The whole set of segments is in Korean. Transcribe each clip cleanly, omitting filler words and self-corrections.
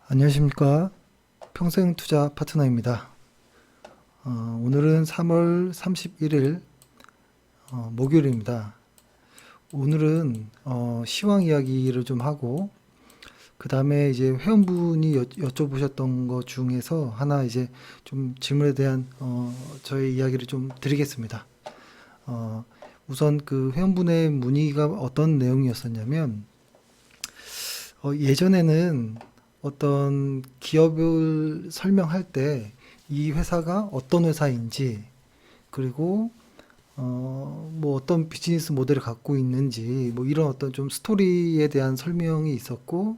안녕하십니까. 평생투자 파트너입니다. 오늘은 3월 31일 목요일입니다. 오늘은 시황 이야기를 좀 하고 그 다음에 이제 회원분이 여쭤보셨던 것 중에서 하나 이제 좀 질문에 대한 저의 이야기를 좀 드리겠습니다. 어, 우선 그 회원분의 문의가 어떤 내용이었었냐면 예전에는 어떤 기업을 설명할 때 이 회사가 어떤 회사인지, 그리고 뭐 어떤 비즈니스 모델을 갖고 있는지, 뭐 이런 어떤 좀 스토리에 대한 설명이 있었고,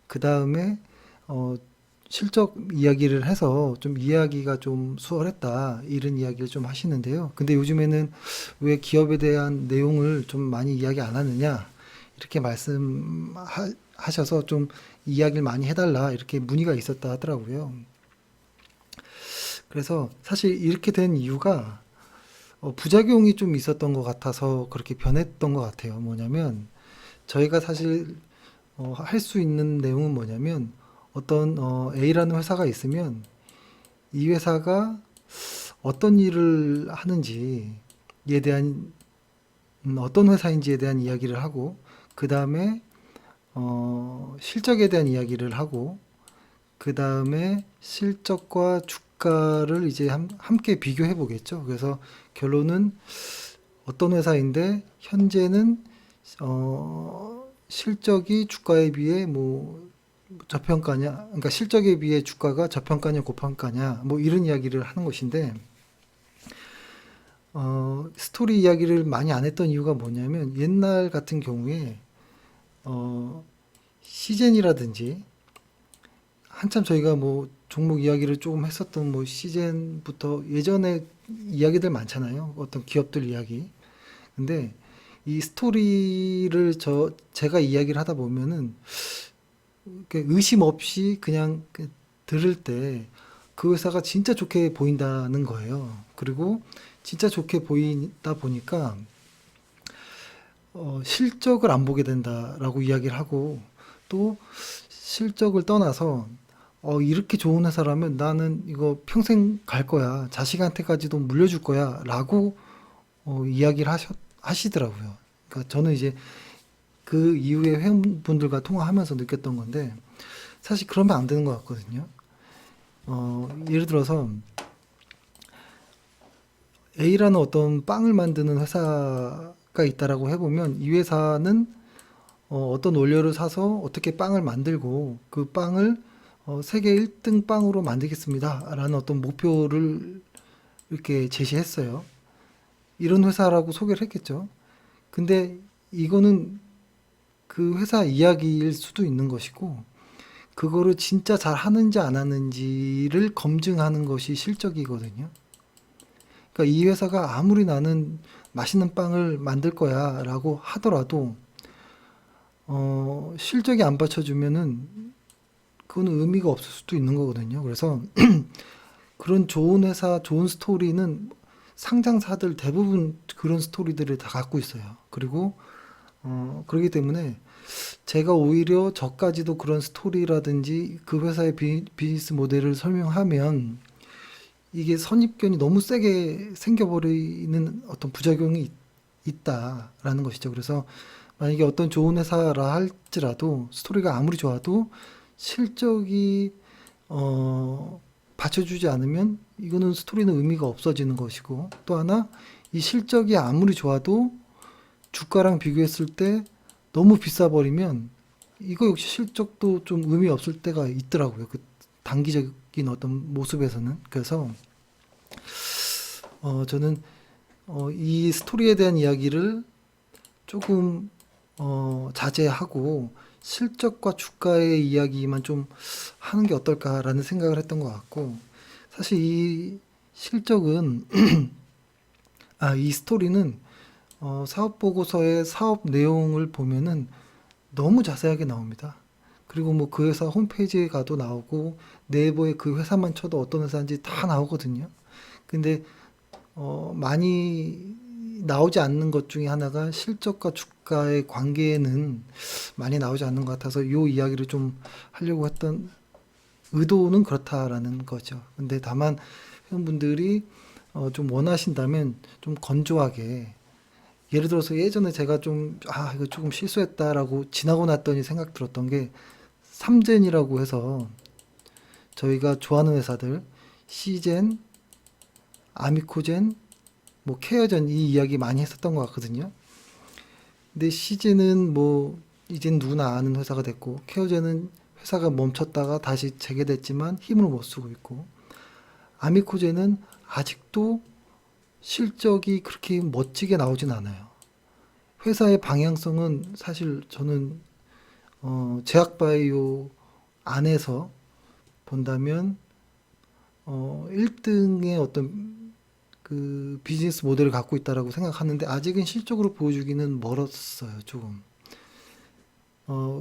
그 다음에 어 실적 이야기를 해서 좀 이해하기가 좀 수월했다, 이런 이야기를 좀 하시는데요. 근데 요즘에는 왜 기업에 대한 내용을 좀 많이 이야기 안 하느냐, 이렇게 말씀하셔서 좀 이야기를 많이 해달라, 이렇게 문의가 있었다 하더라고요. 그래서 사실 이렇게 된 이유가 부작용이 좀 있었던 것 같아서 그렇게 변했던 것 같아요. 뭐냐면 저희가 사실 할 수 있는 내용은 뭐냐면, 어떤 A라는 회사가 있으면 이 회사가 어떤 일을 하는지에 대한, 어떤 회사인지에 대한 이야기를 하고, 그 다음에 실적에 대한 이야기를 하고, 그 다음에 실적과 주가를 이제 함께 비교해 보겠죠. 그래서 결론은 어떤 회사인데 현재는 실적이 주가에 비해 뭐 저평가냐, 그러니까 실적에 비해 주가가 저평가냐 고평가냐, 뭐 이런 이야기를 하는 것인데, 스토리 이야기를 많이 안 했던 이유가 뭐냐면, 옛날 같은 경우에 어, 시젠이라든지, 한참 저희가 뭐 종목 이야기를 조금 했었던 뭐 시젠부터 예전에 이야기들 많잖아요. 어떤 기업들 이야기. 근데 이 스토리를 제가 이야기를 하다 보면은 의심 없이 그냥 들을 때 그 회사가 진짜 좋게 보인다는 거예요. 그리고 진짜 좋게 보이다 보니까 실적을 안 보게 된다라고 이야기를 하고, 또 실적을 떠나서 이렇게 좋은 회사라면 나는 이거 평생 갈 거야, 자식한테까지도 물려줄 거야 라고 이야기를 하시더라고요. 그러니까 저는 이제 그 이후에 회원분들과 통화하면서 느꼈던 건데, 사실 그러면 안 되는 것 같거든요. 예를 들어서 A라는 어떤 빵을 만드는 회사가 있다라고 해보면, 이 회사는 어떤 원료를 사서 어떻게 빵을 만들고 그 빵을 세계 1등 빵으로 만들겠습니다 라는 어떤 목표를 이렇게 제시했어요. 이런 회사라고 소개를 했겠죠. 근데 이거는 그 회사 이야기일 수도 있는 것이고, 그거를 진짜 잘 하는지 안 하는지를 검증하는 것이 실적이거든요. 그러니까 이 회사가 아무리 나는 맛있는 빵을 만들 거야 라고 하더라도 실적이 안 받쳐주면은 그거는 의미가 없을 수도 있는 거거든요. 그래서 그런 좋은 회사, 좋은 스토리는 상장사들 대부분 그런 스토리들을 다 갖고 있어요. 그리고 그렇기 때문에 제가 오히려 저까지도 그런 스토리라든지 그 회사의 비즈니스 모델을 설명하면 이게 선입견이 너무 세게 생겨버리는 어떤 부작용이 있다라는 것이죠. 그래서 만약에 어떤 좋은 회사라 할지라도 스토리가 아무리 좋아도 실적이 받쳐주지 않으면 이거는 스토리는 의미가 없어지는 것이고, 또 하나 이 실적이 아무리 좋아도 주가랑 비교했을 때 너무 비싸 버리면 이거 역시 실적도 좀 의미 없을 때가 있더라고요. 그 단기적인 어떤 모습에서는. 그래서 저는 이 스토리에 대한 이야기를 조금 자제하고 실적과 주가의 이야기만 좀 하는 게 어떨까라는 생각을 했던 것 같고, 사실 이 실적은 이 스토리는 사업 보고서의 사업 내용을 보면은 너무 자세하게 나옵니다. 그리고 뭐 그 회사 홈페이지에 가도 나오고, 네이버에 그 회사만 쳐도 어떤 회사인지 다 나오거든요. 근데 많이 나오지 않는 것 중에 하나가 실적과 주가의 관계는 많이 나오지 않는 것 같아서 이 이야기를 좀 하려고 했던 의도는 그렇다라는 거죠. 근데 다만 회원분들이 좀 원하신다면 좀 건조하게, 예를 들어서 예전에 제가 좀 이거 조금 실수했다라고 지나고 났더니 생각 들었던 게, 삼젠이라고 해서 저희가 좋아하는 회사들 시젠, 아미코젠, 뭐 케어젠, 이 이야기 많이 했었던 것 같거든요. 근데 시젠은 뭐 이젠 누구나 아는 회사가 됐고, 케어젠은 회사가 멈췄다가 다시 재개됐지만 힘을 못 쓰고 있고, 아미코젠은 아직도 실적이 그렇게 멋지게 나오진 않아요. 회사의 방향성은 사실 저는 제약바이오 안에서 본다면 1등의 어떤 그 비즈니스 모델을 갖고 있다라고 생각하는데, 아직은 실적으로 보여주기는 멀었어요, 조금.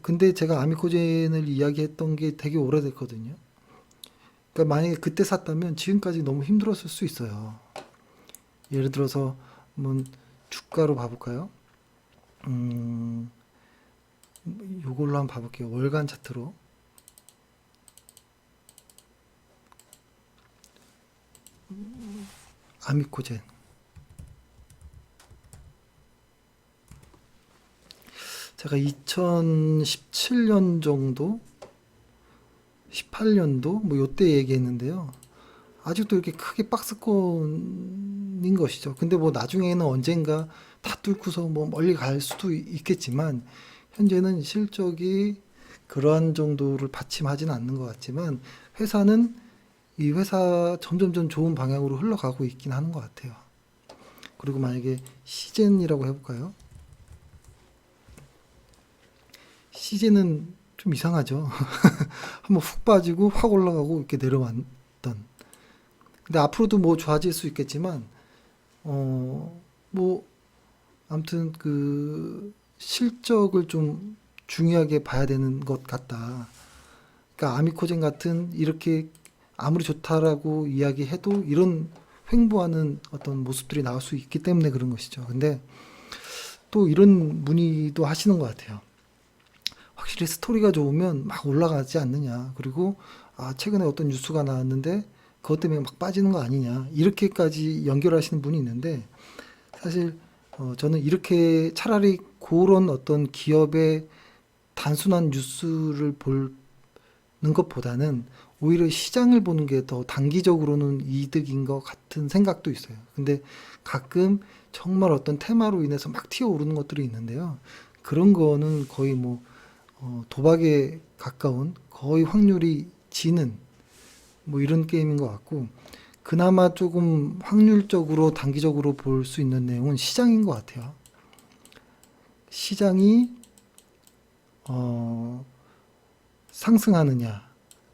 근데 제가 아미코젠을 이야기했던 게 되게 오래됐거든요. 그러니까 만약에 그때 샀다면 지금까지 너무 힘들었을 수 있어요. 예를 들어서 한번 주가로 봐볼까요? 음, 요걸로 한번 봐볼게요. 월간 차트로. 아미코젠. 제가 2017년 정도, 18년도 뭐 요때 얘기했는데요. 아직도 이렇게 크게 박스권인 것이죠. 근데 뭐 나중에는 언젠가 다 뚫고서 뭐 멀리 갈 수도 있겠지만, 현재는 실적이 그러한 정도를 받침하지는 않는 것 같지만, 회사는 이 회사 점점점 좋은 방향으로 흘러가고 있긴 하는 것 같아요. 그리고 만약에 시젠이라고 해볼까요? 시젠은 좀 이상하죠. 한번 훅 빠지고 확 올라가고 이렇게 내려왔던. 근데 앞으로도 뭐 좋아질 수 있겠지만, 뭐 아무튼 그 실적을 좀 중요하게 봐야 되는 것 같다. 그러니까 아미코젠 같은 이렇게 아무리 좋다라고 이야기해도 이런 횡보하는 어떤 모습들이 나올 수 있기 때문에 그런 것이죠. 근데 또 이런 문의도 하시는 것 같아요. 확실히 스토리가 좋으면 막 올라가지 않느냐. 그리고 최근에 어떤 뉴스가 나왔는데 그것 때문에 막 빠지는 거 아니냐. 이렇게까지 연결하시는 분이 있는데, 사실 저는 이렇게 차라리 그런 어떤 기업의 단순한 뉴스를 보는 것보다는 오히려 시장을 보는 게 더 단기적으로는 이득인 것 같은 생각도 있어요. 근데 가끔 정말 어떤 테마로 인해서 막 튀어오르는 것들이 있는데요. 그런 거는 거의 뭐 도박에 가까운, 거의 확률이 지는 뭐 이런 게임인 것 같고, 그나마 조금 확률적으로 단기적으로 볼 수 있는 내용은 시장인 것 같아요. 시장이 어, 상승하느냐,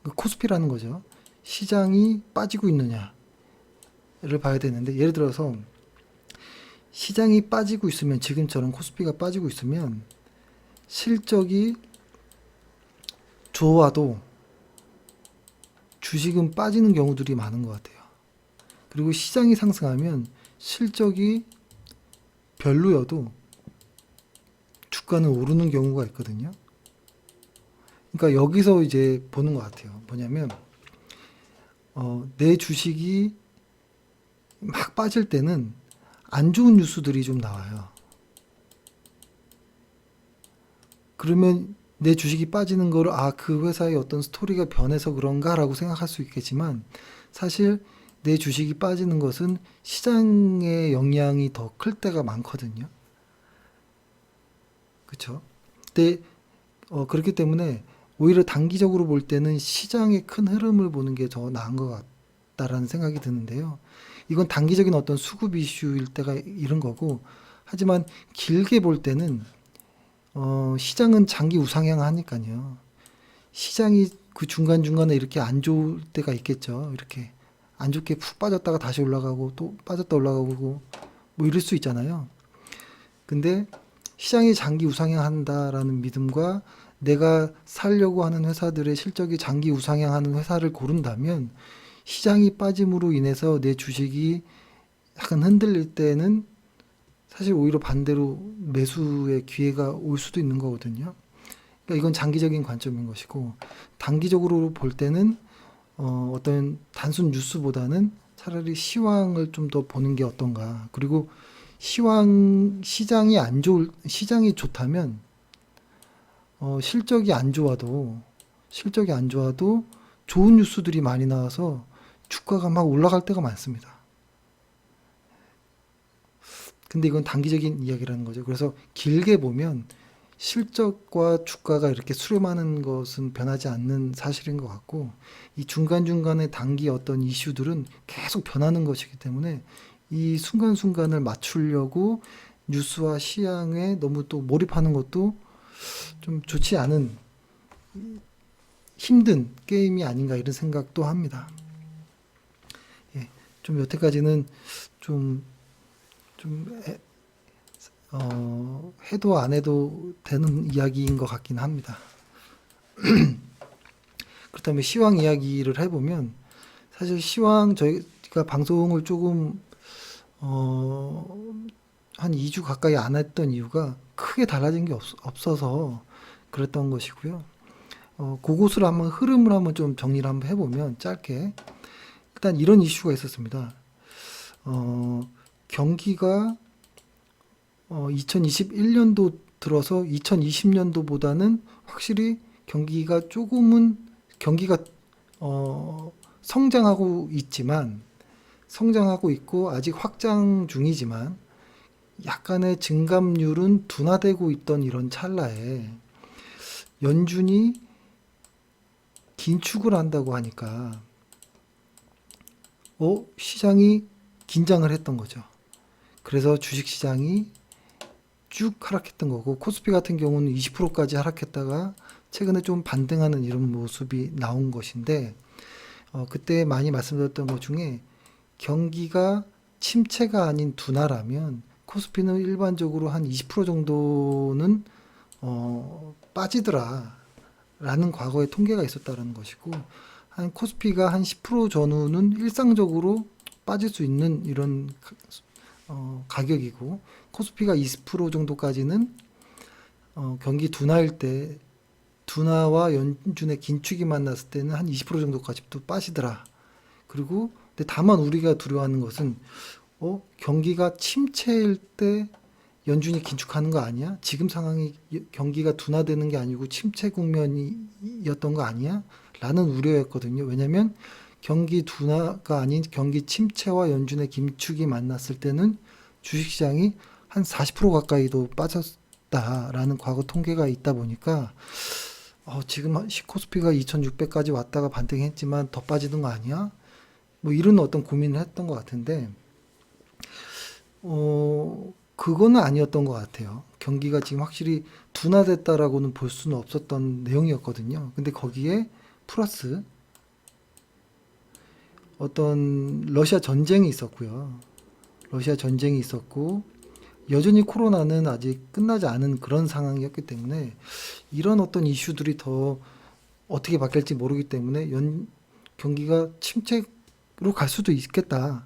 그 코스피라는 거죠. 시장이 빠지고 있느냐를 봐야 되는데, 예를 들어서 시장이 빠지고 있으면, 지금처럼 코스피가 빠지고 있으면 실적이 좋아도 주식은 빠지는 경우들이 많은 것 같아요. 그리고 시장이 상승하면 실적이 별로여도 주가는 오르는 경우가 있거든요. 그러니까 여기서 이제 보는 것 같아요. 뭐냐면 내 주식이 막 빠질 때는 안 좋은 뉴스들이 좀 나와요. 그러면 내 주식이 빠지는 거를 그 회사의 어떤 스토리가 변해서 그런가라고 생각할 수 있겠지만, 사실 내 주식이 빠지는 것은 시장의 영향이 더 클 때가 많거든요. 그렇죠? 근데 그렇기 때문에 오히려 단기적으로 볼 때는 시장의 큰 흐름을 보는 게 더 나은 것 같다라는 생각이 드는데요. 이건 단기적인 어떤 수급 이슈일 때가 이런 거고, 하지만 길게 볼 때는 시장은 장기 우상향 하니까요. 시장이 그 중간중간에 이렇게 안 좋을 때가 있겠죠. 이렇게 안 좋게 푹 빠졌다가 다시 올라가고 또 빠졌다 올라가고 뭐 이럴 수 있잖아요. 근데 시장이 장기 우상향 한다라는 믿음과 내가 살려고 하는 회사들의 실적이 장기 우상향하는 회사를 고른다면, 시장이 빠짐으로 인해서 내 주식이 약간 흔들릴 때는 사실 오히려 반대로 매수의 기회가 올 수도 있는 거거든요. 그러니까 이건 장기적인 관점인 것이고, 단기적으로 볼 때는 어떤 단순 뉴스보다는 차라리 시황을 좀 더 보는 게 어떤가. 그리고 시장이 좋다면 실적이 안 좋아도 좋은 뉴스들이 많이 나와서 주가가 막 올라갈 때가 많습니다. 근데 이건 단기적인 이야기라는 거죠. 그래서 길게 보면 실적과 주가가 이렇게 수렴하는 것은 변하지 않는 사실인 것 같고, 이 중간중간에 단기 어떤 이슈들은 계속 변하는 것이기 때문에 이 순간순간을 맞추려고 뉴스와 시향에 너무 또 몰입하는 것도 좀 좋지 않은, 힘든 게임이 아닌가 이런 생각도 합니다. 예, 좀 여태까지는 좀, 좀 해도 안 해도 되는 이야기인 것 같긴 합니다. 그렇다면 시황 이야기를 해보면, 사실 시황 저희가 방송을 조금 한 2주 가까이 안 했던 이유가 크게 달라진 게 없어서 그랬던 것이고요. 그곳을 한번 흐름을 한번 좀 정리를 한번 해보면 짧게, 일단 이런 이슈가 있었습니다. 경기가 2021년도 들어서 2020년도보다는 확실히 경기가 성장하고 있고 아직 확장 중이지만 약간의 증감률은 둔화되고 있던 이런 찰나에 연준이 긴축을 한다고 하니까 시장이 긴장을 했던 거죠. 그래서 주식시장이 쭉 하락했던 거고, 코스피 같은 경우는 20%까지 하락했다가 최근에 좀 반등하는 이런 모습이 나온 것인데, 그때 많이 말씀드렸던 것 중에 경기가 침체가 아닌 둔화라면 코스피는 일반적으로 한 20% 정도는 빠지더라 라는 과거의 통계가 있었다는 것이고, 한 코스피가 한 10% 전후는 일상적으로 빠질 수 있는 이런 가격이고, 코스피가 20% 정도까지는 경기 둔화일 때, 둔화와 연준의 긴축이 만났을 때는 한 20% 정도까지 또 빠지더라. 그리고 근데 다만 우리가 두려워하는 것은 경기가 침체일 때 연준이 긴축하는 거 아니야? 지금 상황이 경기가 둔화되는 게 아니고 침체 국면이었던 거 아니야? 라는 우려였거든요. 왜냐하면 경기 둔화가 아닌 경기 침체와 연준의 긴축이 만났을 때는 주식시장이 한 40% 가까이도 빠졌다라는 과거 통계가 있다 보니까 지금 코스피가 2600까지 왔다가 반등했지만 더 빠지는 거 아니야? 뭐 이런 어떤 고민을 했던 것 같은데, 그거는 아니었던 것 같아요. 경기가 지금 확실히 둔화됐다라고는 볼 수는 없었던 내용이었거든요. 근데 거기에 플러스 어떤 러시아 전쟁이 있었고요. 러시아 전쟁이 있었고, 여전히 코로나는 아직 끝나지 않은 그런 상황이었기 때문에 이런 어떤 이슈들이 더 어떻게 바뀔지 모르기 때문에 경기가 침체로 갈 수도 있겠다.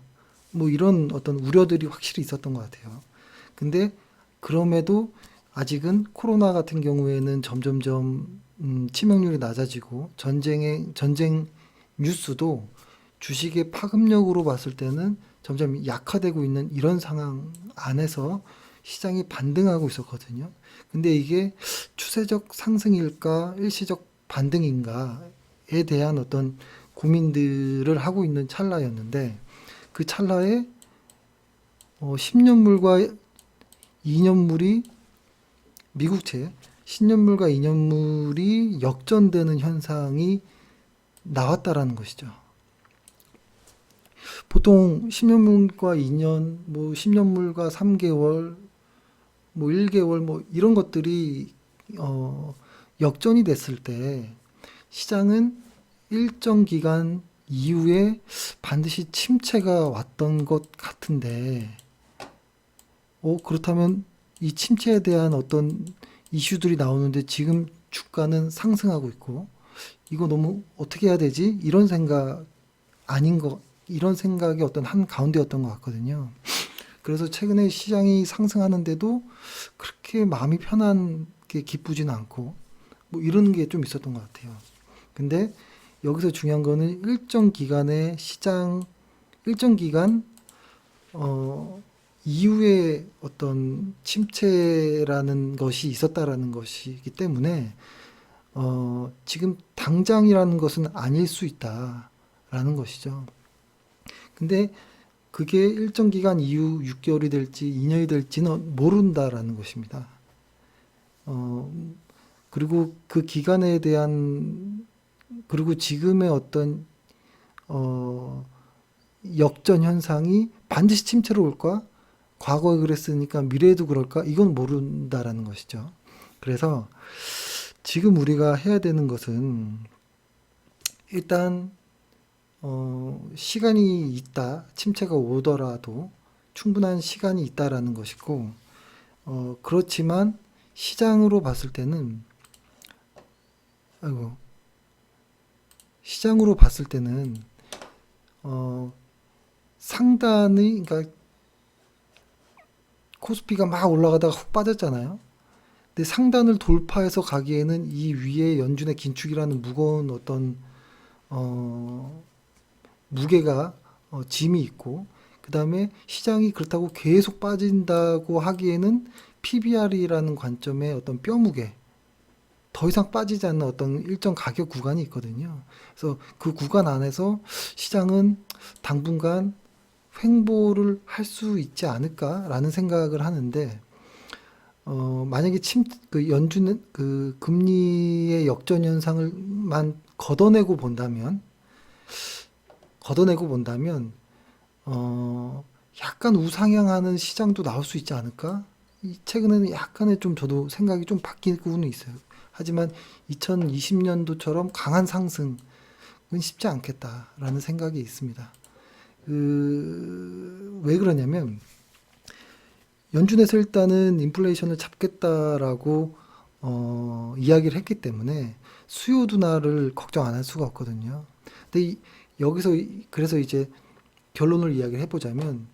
뭐 이런 어떤 우려들이 확실히 있었던 것 같아요. 근데 그럼에도 아직은 코로나 같은 경우에는 점점점 치명률이 낮아지고 전쟁 뉴스도 주식의 파급력으로 봤을 때는 점점 약화되고 있는 이런 상황 안에서 시장이 반등하고 있었거든요. 근데 이게 추세적 상승일까, 일시적 반등인가에 대한 어떤 고민들을 하고 있는 찰나였는데, 그 찰나에 10년물과 2년물이 미국채 10년물과 2년물이 역전되는 현상이 나왔다라는 것이죠. 보통 10년물과 2년, 뭐 10년물과 3개월, 뭐 1개월, 뭐 이런 것들이 역전이 됐을 때 시장은 일정 기간 이후에 반드시 침체가 왔던 것 같은데, 그렇다면 이 침체에 대한 어떤 이슈들이 나오는데 지금 주가는 상승하고 있고, 이거 너무 어떻게 해야 되지? 이런 생각이 어떤 한 가운데였던 것 같거든요. 그래서 최근에 시장이 상승하는데도 그렇게 마음이 편한 게 기쁘지는 않고, 뭐 이런 게 좀 있었던 것 같아요. 근데 여기서 중요한 거는 일정 기간의 시장, 일정 기간 이후에 어떤 침체라는 것이 있었다라는 것이기 때문에 지금 당장이라는 것은 아닐 수 있다라는 것이죠. 근데 그게 일정 기간 이후 6개월이 될지 2년이 될지는 모른다라는 것입니다. 어, 그리고 그 기간에 대한, 그리고 지금의 어떤 어, 역전 현상이 반드시 침체로 올까? 과거에 그랬으니까 미래에도 그럴까? 이건 모른다라는 것이죠. 그래서 지금 우리가 해야 되는 것은 일단 시간이 있다, 침체가 오더라도 충분한 시간이 있다라는 것이고, 그렇지만 시장으로 봤을 때는, 아이고, 시장으로 봤을 때는 어, 상단의, 그러니까 코스피가 막 올라가다가 훅 빠졌잖아요. 근데 상단을 돌파해서 가기에는 이 위에 연준의 긴축이라는 무거운 어떤 어, 무게가 짐이 있고, 그 다음에 시장이 그렇다고 계속 빠진다고 하기에는 PBR이라는 관점의 어떤 뼈무게, 더 이상 빠지지 않는 어떤 일정 가격 구간이 있거든요. 그래서 그 구간 안에서 시장은 당분간 횡보를 할 수 있지 않을까라는 생각을 하는데, 만약에 그 연준, 그 금리의 역전 현상을만 걷어내고 본다면, 약간 우상향하는 시장도 나올 수 있지 않을까? 최근에는 약간의 좀 저도 생각이 좀 바뀌고는 있어요. 하지만 2020년도처럼 강한 상승은 쉽지 않겠다라는 생각이 있습니다. 왜 그러냐면, 연준에서 일단은 인플레이션을 잡겠다라고 이야기를 했기 때문에 수요 둔화를 걱정 안 할 수가 없거든요. 근데 여기서 그래서 이제 결론을 이야기를 해보자면,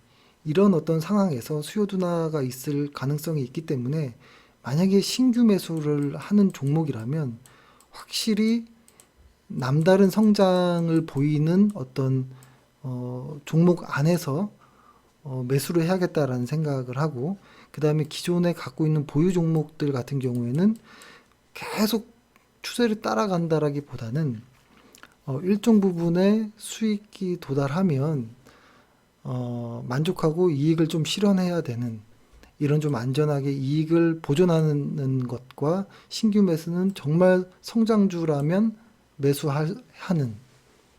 이런 어떤 상황에서 수요 둔화가 있을 가능성이 있기 때문에 만약에 신규 매수를 하는 종목이라면 확실히 남다른 성장을 보이는 어떤 종목 안에서 매수를 해야겠다라는 생각을 하고, 그 다음에 기존에 갖고 있는 보유 종목들 같은 경우에는 계속 추세를 따라간다라기보다는 일정 부분의 수익이 도달하면 만족하고 이익을 좀 실현해야 되는, 이런 좀 안전하게 이익을 보존하는 것과 신규 매수는 정말 성장주라면 매수하는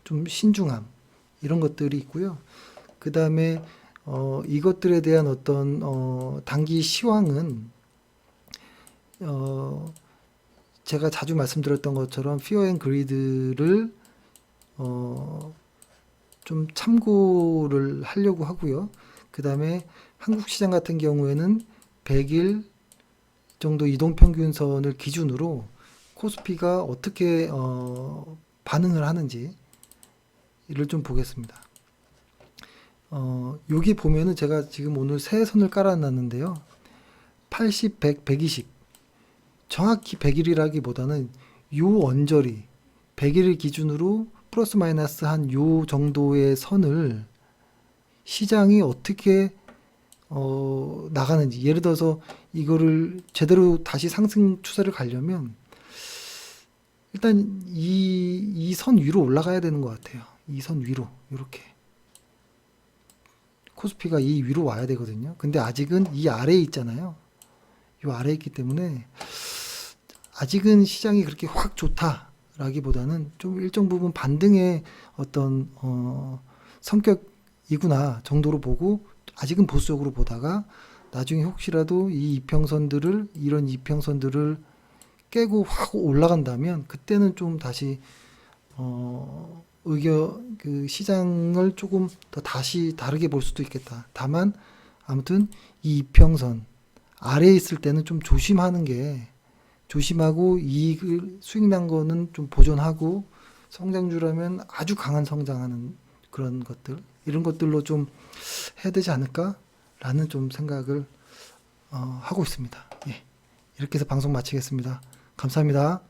좀 신중함, 이런 것들이 있고요. 그 다음에 이것들에 대한 어떤 단기 시황은 제가 자주 말씀드렸던 것처럼 피어 앤 그리드를 좀 참고를 하려고 하고요. 그 다음에 한국 시장 같은 경우에는 100일 정도 이동평균선을 기준으로 코스피가 어떻게 반응을 하는지 이를 좀 보겠습니다. 여기 보면은 제가 지금 오늘 새 선을 깔아놨는데요. 80, 100, 120. 정확히 100일이라기보다는 요 언저리, 100일을 기준으로 플러스 마이너스 한 요 정도의 선을 시장이 어떻게 나가는지, 예를 들어서 이거를 제대로 다시 상승 추세를 가려면 일단 이 선 위로 올라가야 되는 것 같아요. 이 선 위로 이렇게 코스피가 이 위로 와야 되거든요. 근데 아직은 이 아래에 있잖아요. 이 아래에 있기 때문에 아직은 시장이 그렇게 확 좋다라기보다는 좀 일정 부분 반등의 어떤 성격이구나 정도로 보고, 아직은 보수적으로 보다가 나중에 혹시라도 이런 이평선들을 깨고 확 올라간다면 그때는 좀 다시 그 시장을 조금 더 다시 다르게 볼 수도 있겠다. 다만 아무튼 이 이평선 아래에 있을 때는 좀 조심하고 수익 난 거는 좀 보존하고, 성장주라면 아주 강한 성장하는 그런 것들, 이런 것들로 좀 해야 되지 않을까라는 좀 생각을 하고 있습니다. 예. 이렇게 해서 방송 마치겠습니다. 감사합니다.